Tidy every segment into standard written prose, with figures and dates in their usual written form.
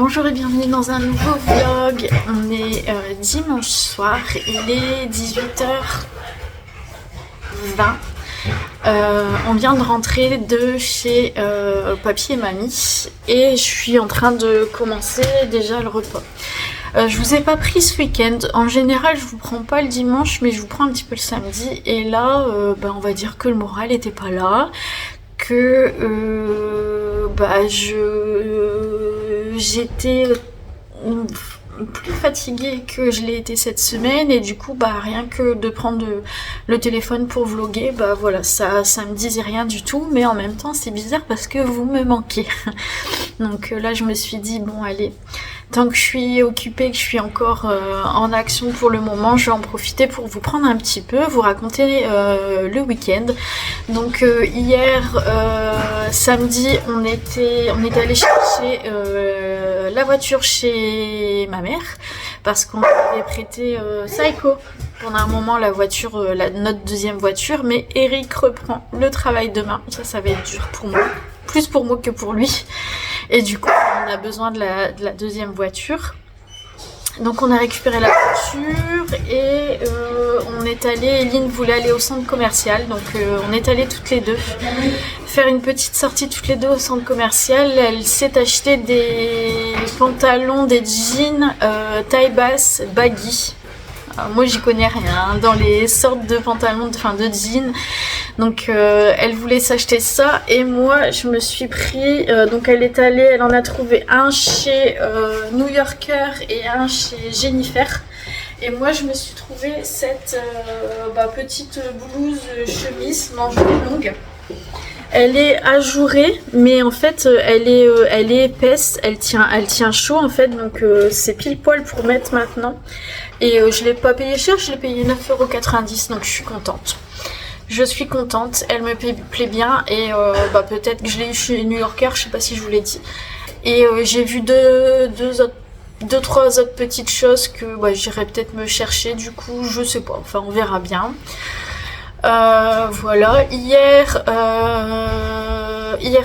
Bonjour et bienvenue dans un nouveau vlog. On est dimanche soir, il est 18h20. On vient de rentrer de chez papy et mamie et je suis en train de commencer déjà le repas. Je vous ai pas pris ce week-end. En général, je vous prends pas le dimanche, mais je vous prends un petit peu le samedi. Et là, on va dire que le moral était pas là, que j'étais plus fatiguée que je l'ai été cette semaine et du coup rien que de prendre le téléphone pour vlogger, voilà, ça me disait rien du tout, mais en même temps c'est bizarre parce que vous me manquez. Donc là je me suis dit bon allez, tant que je suis occupée, que je suis encore en action pour le moment, je vais en profiter pour vous prendre un petit peu, vous raconter le week-end. Donc hier samedi on était allé chercher la voiture chez ma mère parce qu'on avait prêté Psycho pendant un moment, la voiture, notre deuxième voiture, mais Eric reprend le travail demain, ça va être dur pour moi, plus pour moi que pour lui, et du coup on a besoin de la deuxième voiture. Donc on a récupéré la voiture et on est allé, Eline voulait aller au centre commercial, donc on est allé toutes les deux faire une petite sortie toutes les deux au centre commercial. Elle s'est acheté des pantalons, des jeans taille basse baggy. Moi j'y connais rien dans les sortes de pantalons, de jeans, donc elle voulait s'acheter ça et moi je me suis pris, donc elle en a trouvé un chez New Yorker et un chez Jennifer, et moi je me suis trouvé cette petite blouse chemise manches longues. Elle est ajourée, mais en fait elle est épaisse, elle tient chaud en fait, donc c'est pile poil pour mettre maintenant. Et je l'ai pas payé cher, je l'ai payé 9,90 €, donc je suis contente. Je suis contente, elle me plaît bien et peut-être que je l'ai eu chez New Yorker, je sais pas si je vous l'ai dit. Et j'ai vu trois autres petites choses que j'irai peut-être me chercher, du coup je sais pas, enfin on verra bien. Voilà, hier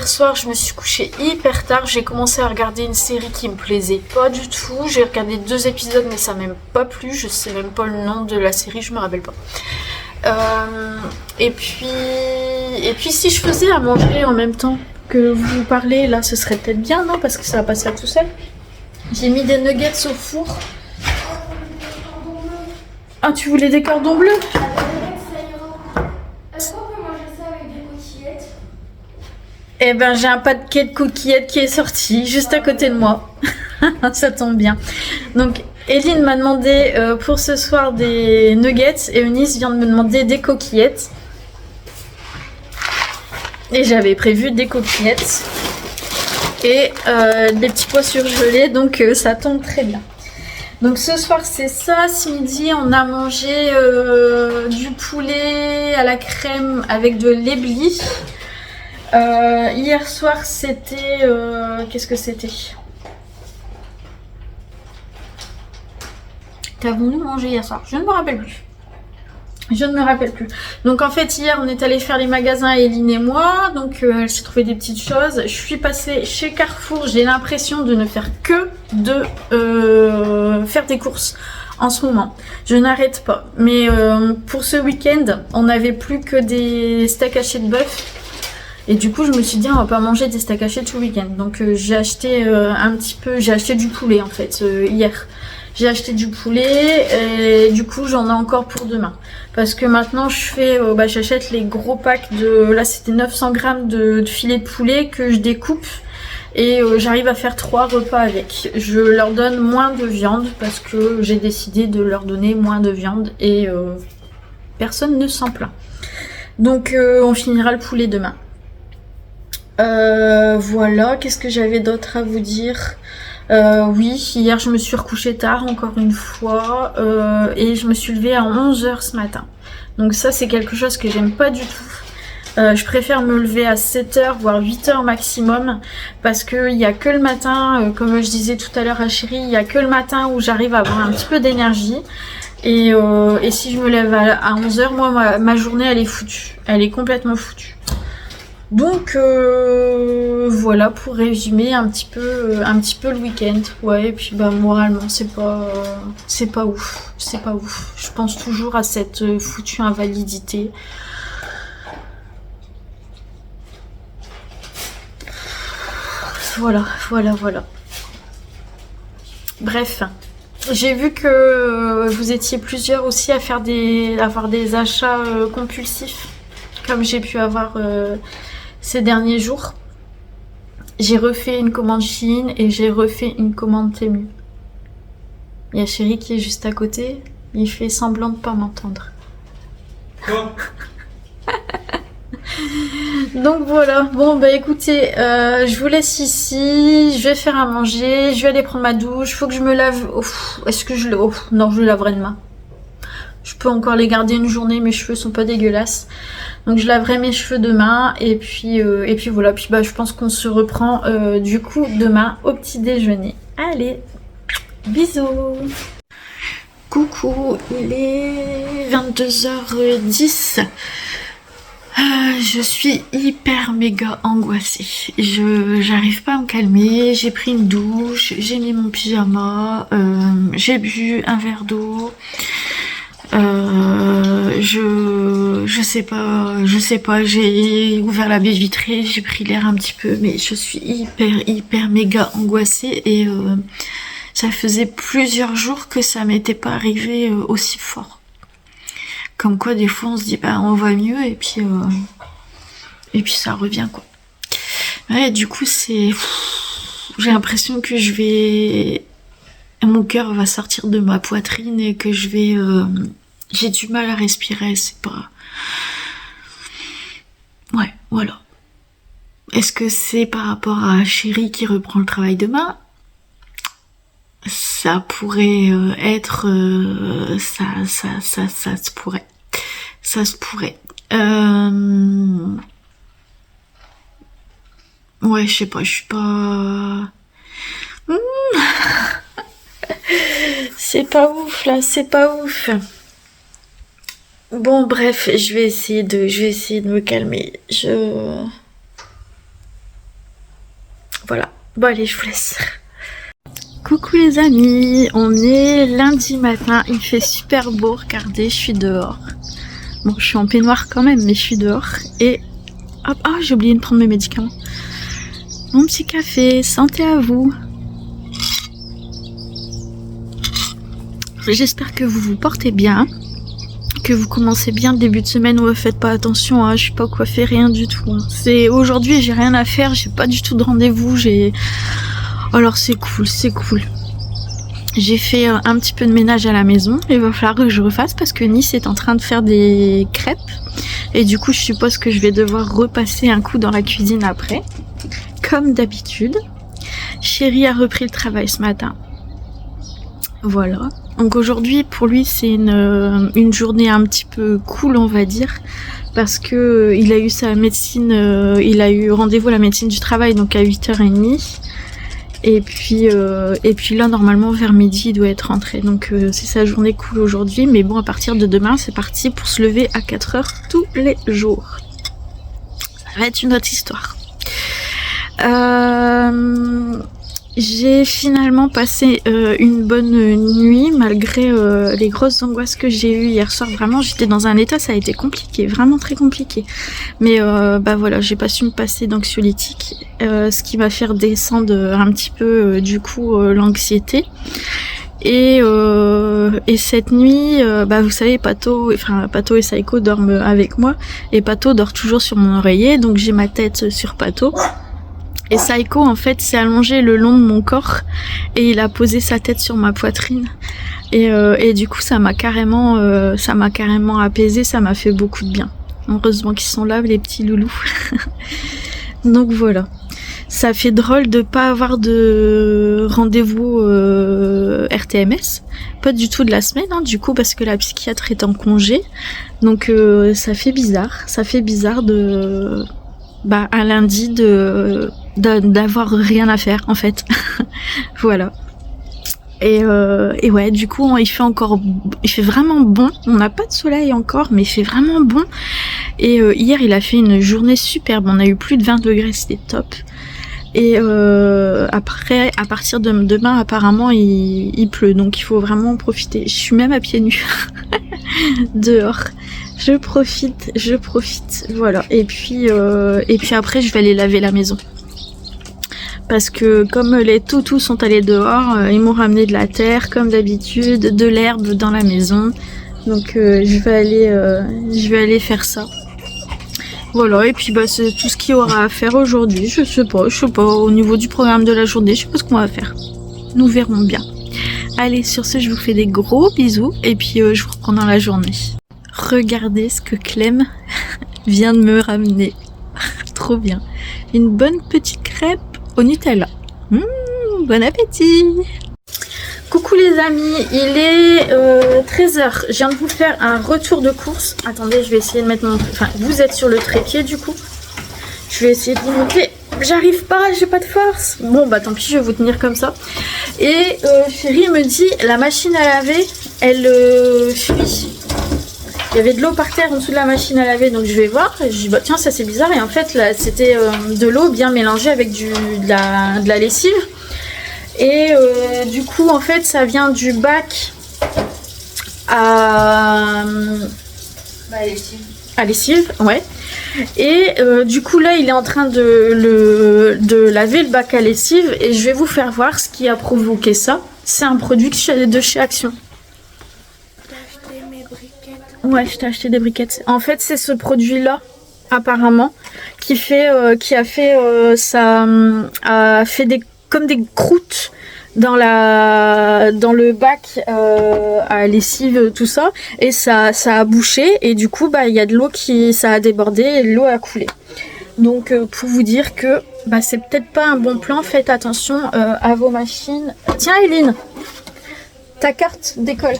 soir je me suis couchée hyper tard, j'ai commencé à regarder une série qui me plaisait pas du tout, j'ai regardé 2 épisodes mais ça m'a même pas plu, je sais même pas le nom de la série, je me rappelle pas. Et puis si je faisais à manger en même temps que vous parlez là, ce serait peut-être bien, non? Parce que ça va passer à tout seul. J'ai mis des nuggets au four. Ah, tu voulais des cordons bleus? Est-ce qu'on peut manger ça avec des coquillettes? Eh ben j'ai un paquet de coquillettes qui est sorti juste à côté de moi. Ça tombe bien. Donc Eline m'a demandé pour ce soir des nuggets et Eunice vient de me demander des coquillettes. Et j'avais prévu des coquillettes et des petits pois surgelés, donc ça tombe très bien. Donc ce soir c'est ça, ce midi on a mangé du poulet à la crème avec de l'éblis. Hier soir c'était... qu'est-ce que c'était? Qu'avons-nous mangé hier soir? Je ne me rappelle plus. Donc en fait hier on est allé faire les magasins, Eline et moi, donc elle s'est trouvé des petites choses. Je suis passée chez Carrefour, j'ai l'impression de ne faire que de faire des courses en ce moment. Je n'arrête pas. Mais pour ce week-end on n'avait plus que des steaks hachés de bœuf. Et du coup je me suis dit on va pas manger des steaks hachés tout le week-end. Donc j'ai acheté j'ai acheté du poulet en fait hier. J'ai acheté du poulet et du coup j'en ai encore pour demain. Parce que maintenant je fais, j'achète les gros packs là c'était 900 grammes de filet de poulet que je découpe. Et j'arrive à faire 3 repas avec. Je leur donne moins de viande parce que j'ai décidé de leur donner moins de viande et personne ne s'en plaint. Donc on finira le poulet demain. Voilà, qu'est-ce que j'avais d'autre à vous dire? Oui, hier je me suis recouchée tard encore une fois et je me suis levée à 11 h ce matin. Donc ça c'est quelque chose que j'aime pas du tout. Je préfère me lever à 7 h voire 8 h maximum parce que il y a que le matin, comme je disais tout à l'heure à Chérie, il y a que le matin où j'arrive à avoir un petit peu d'énergie. Et si je me lève à 11 h, moi ma journée elle est foutue. Elle est complètement foutue. Donc voilà pour résumer un petit peu le week-end. Ouais, et puis bah moralement c'est pas ouf, c'est pas ouf. Je pense toujours à cette foutue invalidité. Voilà. Bref, j'ai vu que vous étiez plusieurs aussi à faire avoir des achats compulsifs, comme j'ai pu avoir ces derniers jours. J'ai refait une commande Shein et j'ai refait une commande Temu. Il y a Chéri qui est juste à côté, il fait semblant de pas m'entendre. Quoi? Donc voilà, bon bah écoutez, je vous laisse ici, je vais faire à manger, je vais aller prendre ma douche, faut que je me lave. Est-ce que je le... non, je le laverai demain. Je peux encore les garder une journée, mes cheveux sont pas dégueulasses. Donc je laverai mes cheveux demain et puis voilà, puis bah je pense qu'on se reprend du coup demain au petit déjeuner. Allez, bisous. Coucou, il est 22h10. Je suis hyper méga angoissée. J'arrive pas à me calmer. J'ai pris une douche, j'ai mis mon pyjama, j'ai bu un verre d'eau. Je sais pas, j'ai ouvert la baie vitrée, j'ai pris l'air un petit peu, mais je suis hyper méga angoissée et ça faisait plusieurs jours que ça m'était pas arrivé aussi fort. Comme quoi des fois on se dit bah on va mieux et puis ça revient quoi. Ouais, du coup j'ai l'impression que mon cœur va sortir de ma poitrine et que j'ai du mal à respirer, c'est pas... Ouais, voilà. Est-ce que c'est par rapport à Chéri qui reprend le travail demain? Ça pourrait être... ça se pourrait. Ça se pourrait. Ouais, je sais pas, je suis pas... C'est pas ouf là, c'est pas ouf. Bon bref, je vais essayer de me calmer. Voilà. Bon allez, je vous laisse. Coucou les amis, on est lundi matin, il fait super beau, regardez, je suis dehors. Bon, je suis en peignoir quand même, mais je suis dehors. Et hop, j'ai oublié de prendre mes médicaments. Mon petit café, santé à vous. J'espère que vous vous portez bien, que vous commencez bien le début de semaine. Ouais, faites pas attention, hein, je suis pas coiffée, rien du tout. Hein. C'est aujourd'hui, j'ai rien à faire, j'ai pas du tout de rendez-vous. Alors c'est cool. J'ai fait un petit peu de ménage à la maison. Il va falloir que je refasse parce que Nice est en train de faire des crêpes et du coup, je suppose que je vais devoir repasser un coup dans la cuisine après, comme d'habitude. Chéri a repris le travail ce matin. Voilà. Donc aujourd'hui, pour lui, c'est une journée un petit peu cool, on va dire, parce que il a eu sa médecine, il a eu rendez-vous à la médecine du travail, donc à 8h30. Et puis là, normalement, vers midi, il doit être rentré. Donc c'est sa journée cool aujourd'hui. Mais bon, à partir de demain, c'est parti pour se lever à 4h tous les jours. Ça va être une autre histoire. J'ai finalement passé une bonne nuit malgré les grosses angoisses que j'ai eues hier soir. Vraiment, j'étais dans un état, ça a été compliqué, vraiment très compliqué. Mais voilà, j'ai pas su me passer d'anxiolytique, ce qui m'a fait redescendre un petit peu du coup l'anxiété. Et cette nuit, vous savez, Pato et Saiko dorment avec moi et Pato dort toujours sur mon oreiller, donc j'ai ma tête sur Pato. Et Saiko, en fait, s'est allongé le long de mon corps et il a posé sa tête sur ma poitrine. Et du coup, ça m'a carrément apaisé, ça m'a fait beaucoup de bien. Heureusement qu'ils sont là, les petits loulous. Donc voilà. Ça fait drôle de pas avoir de rendez-vous RTMS. Pas du tout de la semaine, hein, du coup, parce que la psychiatre est en congé. Donc ça fait bizarre. Ça fait bizarre un lundi d'avoir rien à faire en fait. Voilà. Et ouais, du coup, il fait vraiment bon. On n'a pas de soleil encore, mais il fait vraiment bon. Et hier, il a fait une journée superbe. On a eu plus de 20 degrés, c'était top. Et après, à partir de demain, apparemment, il pleut. Donc, il faut vraiment en profiter. Je suis même à pieds nus dehors. Je profite. Voilà. Et puis après, je vais aller laver la maison. Parce que comme les toutous sont allés dehors, ils m'ont ramené de la terre comme d'habitude, de l'herbe dans la maison. Donc je vais aller faire ça. Voilà, et puis bah c'est tout ce qu'il y aura à faire aujourd'hui. Je sais pas, au niveau du programme de la journée, je sais pas ce qu'on va faire. Nous verrons bien. Allez, sur ce, je vous fais des gros bisous et puis je vous reprends dans la journée. Regardez ce que Clem vient de me ramener. Trop bien. Une bonne petite crêpe au Nutella. Bon appétit! Coucou les amis, il est 13h. Je viens de vous faire un retour de course. Attendez, je vais essayer de mettre mon... Enfin, vous êtes sur le trépied du coup. Je vais essayer de vous monter. J'arrive pas, j'ai pas de force. Bon bah tant pis, je vais vous tenir comme ça. Et chérie me dit, la machine à laver, elle fuit. Il y avait de l'eau par terre en dessous de la machine à laver, donc je vais voir. Et je dis bah tiens, ça c'est bizarre. Et en fait là, c'était de l'eau bien mélangée avec de la lessive. Et du coup en fait ça vient du bac à lessive, ouais. Et du coup là il est en train de laver le bac à lessive et je vais vous faire voir ce qui a provoqué ça. C'est un produit de chez Action. Ouais, je t'ai acheté des briquettes. En fait, c'est ce produit-là, apparemment, qui a fait comme des croûtes dans le bac à lessive, tout ça, et ça a bouché, et du coup, bah, il y a de l'eau ça a débordé, et l'eau a coulé. Donc, pour vous dire que bah, c'est peut-être pas un bon plan, faites attention à vos machines. Tiens, Eline, ta carte d'école.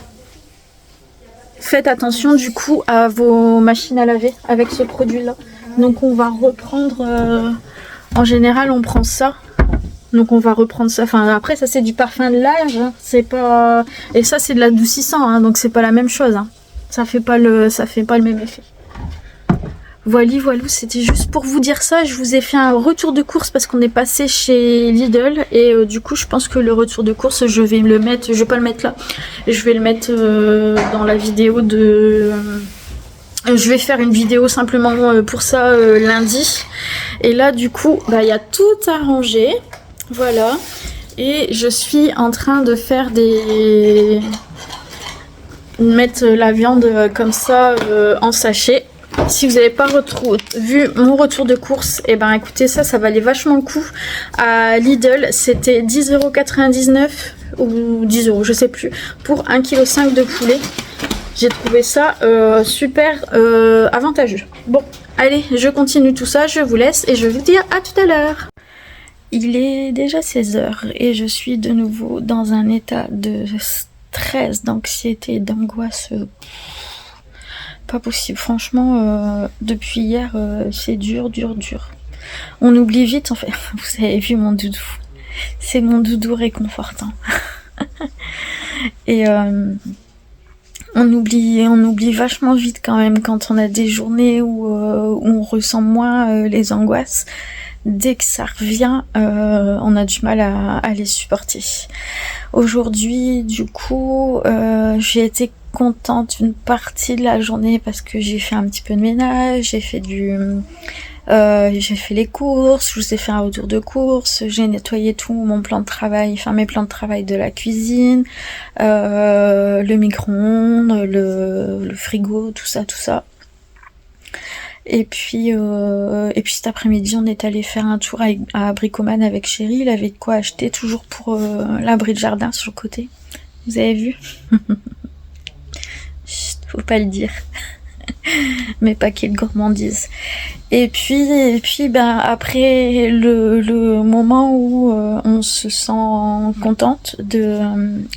Faites attention du coup à vos machines à laver avec ce produit là. Donc on va reprendre, en général on prend ça. Donc on va reprendre ça. Enfin après ça c'est du parfum de linge, hein. C'est pas... Et ça c'est de l'adoucissant, hein. Donc c'est pas la même chose, hein. Ça fait pas le même effet. Voilà, c'était juste pour vous dire ça. Je vous ai fait un retour de course parce qu'on est passé chez Lidl et du coup je pense que le retour de course je vais pas le mettre là, je vais le mettre dans la vidéo de... Je vais faire une vidéo simplement pour ça lundi. Et là du coup bah, y a tout arrangé, voilà, et je suis en train de faire mettre la viande comme ça en sachet. Si vous n'avez pas vu mon retour de course, et ben écoutez, ça valait vachement le coup. À Lidl, c'était 10,99 € ou 10 €, je sais plus, pour 1,5 kg de poulet. J'ai trouvé ça super avantageux. Bon, allez, je continue tout ça, je vous laisse et je vais vous dire à tout à l'heure. Il est déjà 16h et je suis de nouveau dans un état de stress, d'anxiété, d'angoisse. Pas possible, franchement, depuis hier, c'est dur. On oublie vite, en fait. Vous avez vu mon doudou. C'est mon doudou réconfortant. Et on oublie vachement vite quand même quand on a des journées où on ressent moins les angoisses. Dès que ça revient, on a du mal à les supporter. Aujourd'hui, du coup, j'ai été contente une partie de la journée parce que j'ai fait un petit peu de ménage, j'ai fait les courses, je vous ai fait un retour de courses, j'ai nettoyé tout mon plan de travail, enfin mes plans de travail de la cuisine, le micro-ondes, le frigo, tout ça. Et puis cet après-midi, on est allé faire un tour à Bricoman avec Chéri. Il avait de quoi acheter, toujours pour l'abri de jardin sur le côté. Vous avez vu? Chut, faut pas le dire. Mais pas qu'il gourmandise. Et puis ben après le moment où on se sent contente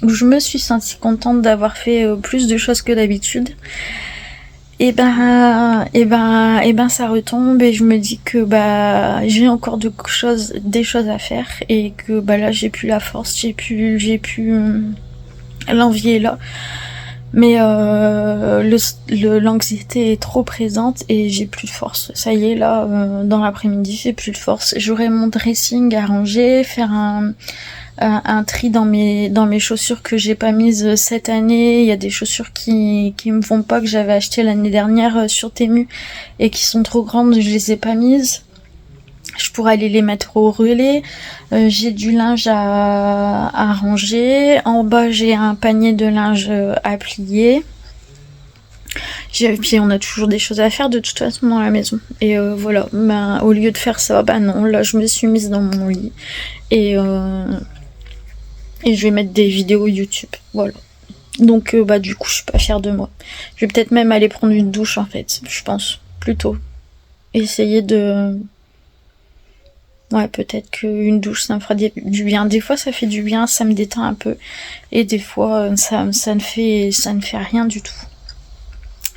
où je me suis sentie contente d'avoir fait plus de choses que d'habitude. Ça retombe et je me dis que j'ai encore des choses à faire et que là j'ai plus la force, j'ai plus l'envie est là. Mais l'anxiété est trop présente et j'ai plus de force. Ça y est, là, dans l'après-midi, j'ai plus de force. J'aurai mon dressing à ranger, faire un tri dans mes chaussures que j'ai pas mises cette année. Il y a des chaussures qui me vont pas, que j'avais acheté l'année dernière sur Temu et qui sont trop grandes, je les ai pas mises. Je pourrais aller les mettre au relais. J'ai du linge à ranger. En bas, j'ai un panier de linge à plier. Puis on a toujours des choses à faire de toute façon dans la maison. Et voilà. Au lieu de faire ça, non. Là, je me suis mise dans mon lit. Et je vais mettre des vidéos YouTube. Voilà. Donc, du coup, je suis pas fière de moi. Je vais peut-être même aller prendre une douche, en fait. Je pense. Plutôt. Essayer de... Ouais, peut-être qu'une douche, ça me fera du bien. Des fois, ça fait du bien, ça me détend un peu. Et des fois, ça ne fait rien du tout.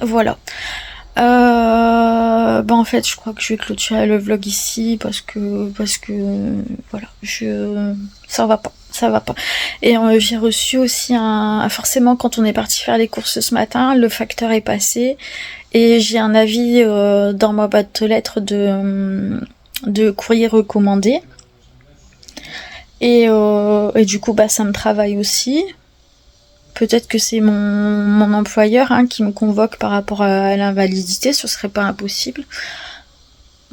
Voilà. En fait, je crois que je vais clôturer le vlog ici parce que voilà, ça va pas. Et j'ai reçu aussi forcément quand on est parti faire les courses ce matin, le facteur est passé et j'ai un avis dans ma boîte aux lettres de courrier recommandé et du coup ça me travaille aussi. Peut-être que c'est mon employeur qui me convoque par rapport à l'invalidité, ce serait pas impossible.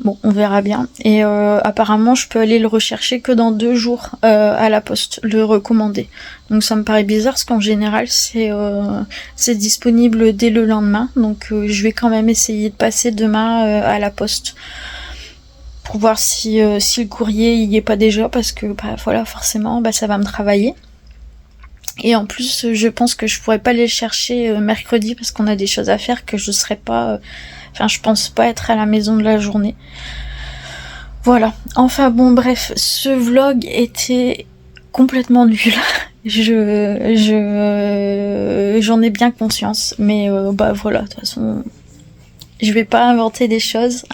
Bon, on verra bien. Et apparemment, je peux aller le rechercher que dans 2 jours à la poste, le recommander. Donc ça me paraît bizarre parce qu'en général, c'est disponible dès le lendemain. Donc je vais quand même essayer de passer demain à la poste pour voir si le courrier y est pas déjà, parce que voilà, forcément, ça va me travailler. Et en plus, je pense que je pourrais pas aller le chercher mercredi parce qu'on a des choses à faire que je serais pas... je pense pas être à la maison de la journée. Voilà. Enfin bon, bref, ce vlog était complètement nul. J'en ai bien conscience. Mais voilà, de toute façon, je vais pas inventer des choses.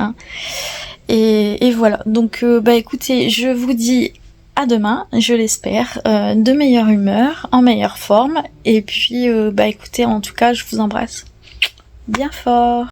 Et voilà. Donc, écoutez, je vous dis... à demain, je l'espère, de meilleure humeur, en meilleure forme. Et puis, écoutez, en tout cas, je vous embrasse bien fort.